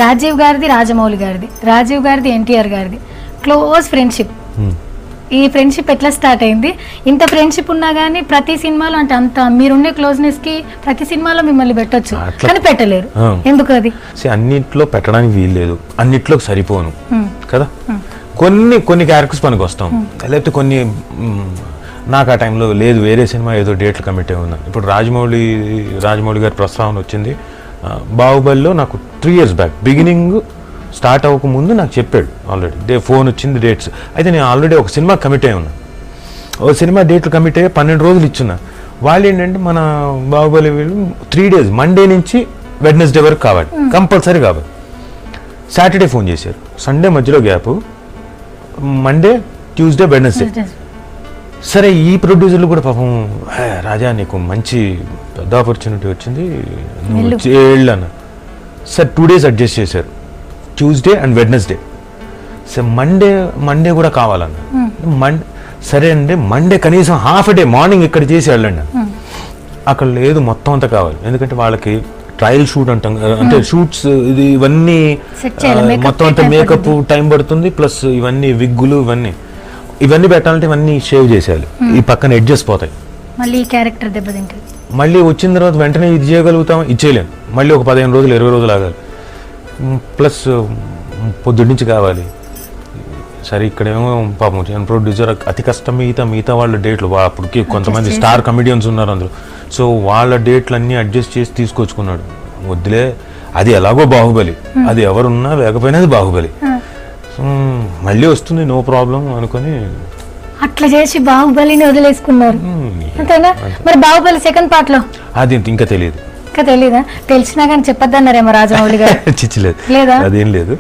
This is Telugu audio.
రాజీవ్ గారిది రాజమౌళి గారిది, రాజీవ్ గారిది ఎన్టీఆర్ గారిది క్లోజ్ ఫ్రెండ్షిప్. ఈ ఫ్రెండ్షిప్ ఎట్లా స్టార్ట్ అయింది? ఇంత ఫ్రెండ్షిప్ ఉన్నా కానీ ప్రతి సినిమాలో అంటే అంత మీరుండే క్లోజ్నెస్ కి ప్రతి సినిమాలో మిమ్మల్ని పెట్టొచ్చు కానీ పెట్టలేరు, ఎందుకు అది? అన్నిట్లో పెట్టడానికి వీల్లేదు, అన్నిట్లో సరిపోను కదా. కొన్ని క్యారెక్టర్స్ పనికి వస్తాం, లేకపోతే కొన్ని నాకు ఆ టైంలో లేదు, వేరే సినిమా ఏదో డేట్లు కమిట్ అయి ఉన్నా. ఇప్పుడు రాజమౌళి గారి ప్రస్తావన వచ్చింది. బాహుబలిలో నాకు 3 years బ్యాక్ బిగినింగ్ స్టార్ట్ అవ్వకముందు నాకు చెప్పాడు ఆల్రెడీ, ఫోన్ వచ్చింది డేట్స్. అయితే నేను ఆల్రెడీ ఒక సినిమా కమిట్ అయి ఉన్నా, ఒక సినిమా డేట్లు కమిట్ అయ్యి 12 రోజులు ఇచ్చున్నా. వాళ్ళు ఏంటంటే మన బాహుబలి వీళ్ళు 3 days మండే నుంచి వెడ్నెస్డే వరకు కావాలి, కంపల్సరీ కావాలి. సాటర్డే ఫోన్ చేశారు, సండే మధ్యలో గ్యాప్, మండే ట్యూస్డే వెడ్నెస్డే. సరే ఈ ప్రొడ్యూసర్లు కూడా పాపం, రాజా నీకు మంచి పెద్ద ఆపర్చునిటీ వచ్చింది, నువ్వు చేయాలి అన్న. సార్ 2 days అడ్జస్ట్ చేశారు, ట్యూస్డే అండ్ వెడ్నెస్డే. సరే మండే కూడా కావాలన్న. సరే అండి, మండే కనీసం హాఫ్ డే మార్నింగ్ ఇక్కడ చేసి వెళ్ళండి. అక్కడ లేదు, మొత్తం అంతా కావాలి. ఎందుకంటే వాళ్ళకి ట్రయల్ షూట్ అంటాం, అంటే షూట్స్ ఇవన్నీ మొత్తం అంతా మేకప్ టైం పడుతుంది, ప్లస్ ఇవన్నీ విగ్గులు ఇవన్నీ పెట్టాలంటే ఇవన్నీ షేవ్ చేసేయాలి, ఈ పక్కన అడ్జస్ట్ పోతాయి. మళ్ళీ క్యారెక్టర్ దెబ్బతింటుంది. మళ్ళీ వచ్చిన తర్వాత వెంటనే ఇది చేయగలుగుతాం, ఇచ్చేయలేము. మళ్ళీ ఒక 15 రోజులు 20 రోజులు ఆగాలి, ప్లస్ పొద్దున్న నుంచి కావాలి. సరే ఇక్కడేమో పాపం ప్రొడ్యూసర్ అతి కష్టం, మిగతా వాళ్ళ డేట్లు అప్పటికి కొంతమంది స్టార్ కమెడియన్స్ ఉన్నారు అందులో. సో వాళ్ళ డేట్లు అన్నీ అడ్జస్ట్ చేసి తీసుకొచ్చుకున్నాడు. వద్దులే, అది ఎలాగో బాహుబలి, అది ఎవరున్నా లేకపోయినా అది బాహుబలి, మళ్ళీ వస్తుంది, నో ప్రాబ్లం అనుకొని అట్లా చేసి బాహుబలిని వదిలేసుకున్నారు అంతేనా? మరి బాహుబలి సెకండ్ పార్ట్ లో అది ఇంకా తెలియదు. తెలీదా? తెలిసినా కానీ చెప్పొద్దన్నారేమో రాజమౌళి గారు. చిచ్చలేదు, అదేం లేదు.